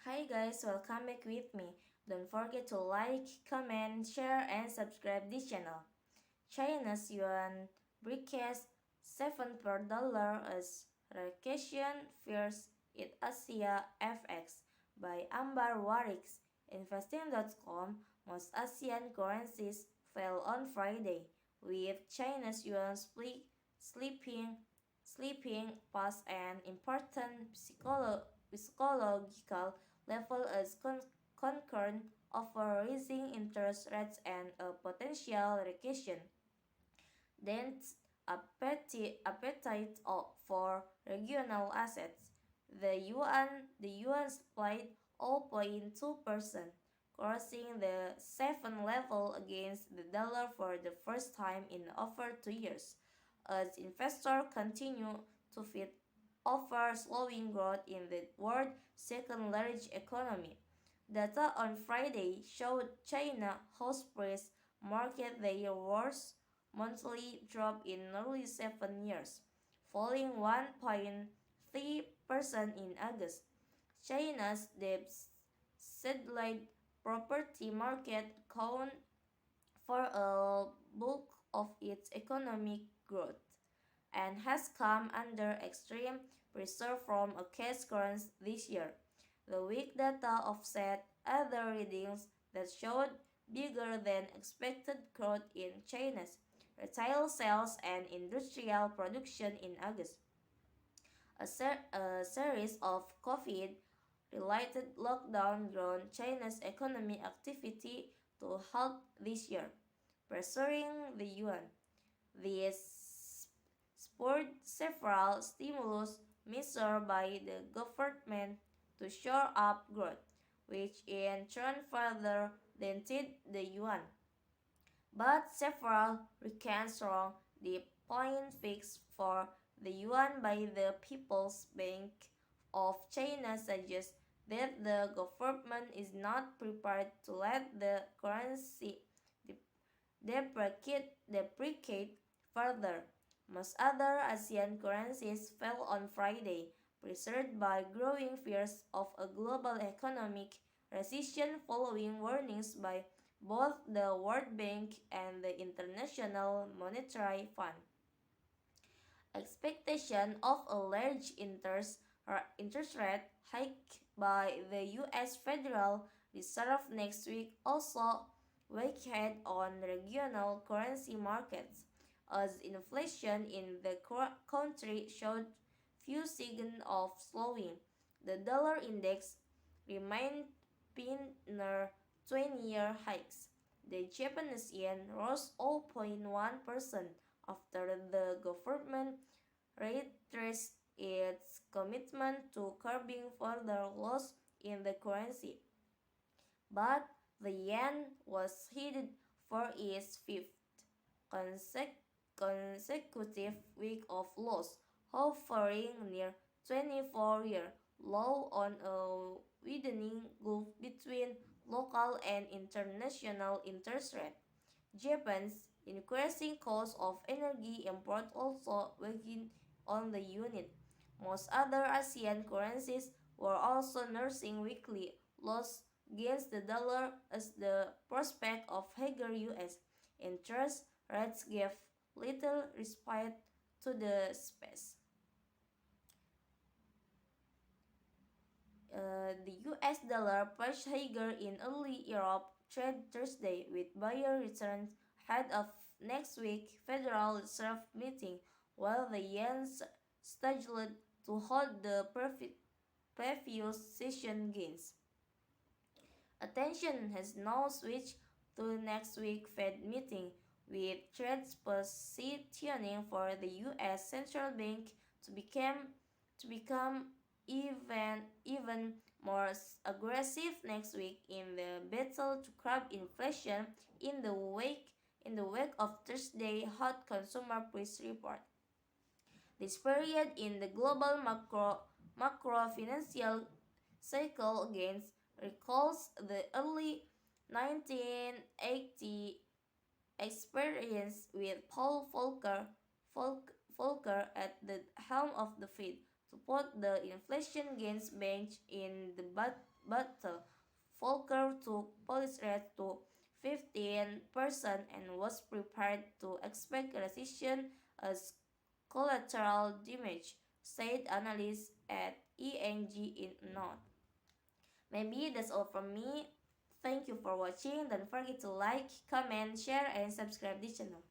Hi guys, welcome back with me. Don't forget to like, comment, share, and subscribe this channel. China's yuan breaks 7 per dollar as recession fears it Asia FX by Ambar Warix. Investing.com. Most Asian currencies fell on Friday, with China's yuan slipping, slipping past an important psychological level as concern over rising interest rates and a potential recession. Dense appetite for regional assets. The yuan split 0.2%, crossing the 7 level against the dollar for the first time in over 2 years, as investors continue to feed over slowing growth in the world's second largest economy. Data on Friday showed China house price market their worst monthly drop in nearly 7 years, falling 1.3% in August. China's debt satellite property market account for a bulk of its economic growth and has come under extreme pressure from a cash crunch this year. The weak data offset other readings that showed bigger than expected growth in China's retail sales and industrial production in August. A series of COVID related lockdowns ground China's economic activity to halt this year, pressuring the yuan. This spurred several stimulus measures by the government to shore up growth, which in turn further dented the yuan. But several reconstruct the point fixed for the yuan by the People's Bank of China suggests that the government is not prepared to let the currency deprecate further. Most other Asian currencies fell on Friday, pressured by growing fears of a global economic recession following warnings by both the World Bank and the International Monetary Fund. Expectation of a large interest rate hike by the U.S. Federal Reserve next week also weighed on regional currency markets, as inflation in the country showed few signs of slowing. The dollar index remained pinned near 20-year hikes. The Japanese yen rose 0.1% after the government reiterates its commitment to curbing further loss in the currency. But the yen was headed for its fifth consecutive week of loss, hovering near 24-year low on a widening gulf between local and international interest rates. Japan's increasing cost of energy import also weighing on the unit. Most other Asian currencies were also nursing weekly loss against the dollar as the prospect of higher US interest rates gave little respite to the space. The US dollar pushed higher in early Europe trade Thursday with buyer returns ahead of next week Federal Reserve meeting, while the yen scheduled to hold the previous session gains. Attention has now switched to next week Fed meeting, with trades positioning for the U.S. central bank to become even more aggressive next week in the battle to curb inflation in the wake of Thursday hot consumer price report. This period in the global macro financial cycle again recalls the early 1980 experience with Paul Volcker at the helm of the Fed to put the inflation gains bench in the but Volcker took policy rate to 15% and was prepared to expect a recession as collateral damage, said analysts at ENG in a note. Maybe that's all from me. Thank you for watching. Don't forget to like, comment, share, and subscribe this channel.